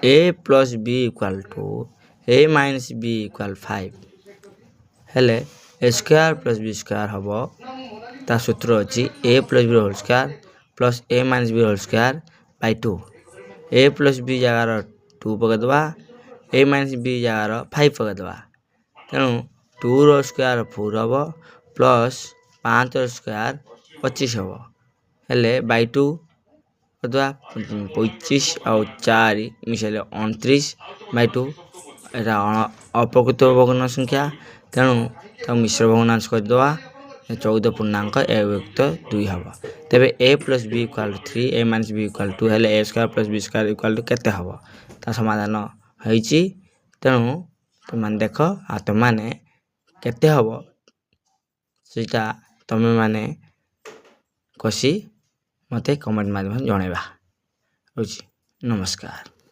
a plus b equal to a minus b equal 5 हेले a square plus b square हबो ता सूत्र अछि a plus b whole square plus a minus b whole square by 2 a plus b जगार 2 पके दबा a minus b जगार 5 पके दबा तेणु 2 रो स्क्वायर 4 हबो प्लस 5 रो स्क्वायर 25 हबो हेले by 2 कदवा 25 और 4 मिसले 29 by 2 एटा अप्रकृत भग्न संख्या तेणु ताकु मिश्र भग्नांश कर दवा 14 पूर्णांक a युक्त 2 हबो तबे a plus b equal 3 a minus b equal 2 हेले a square plus b square equal to केते हबो ता समाधान होईची तेणु तुम देखो आ तुम माने केते हबो सेटा तुम माने कसी मते कमेंट माध्यम जणेबा होची नमस्कार।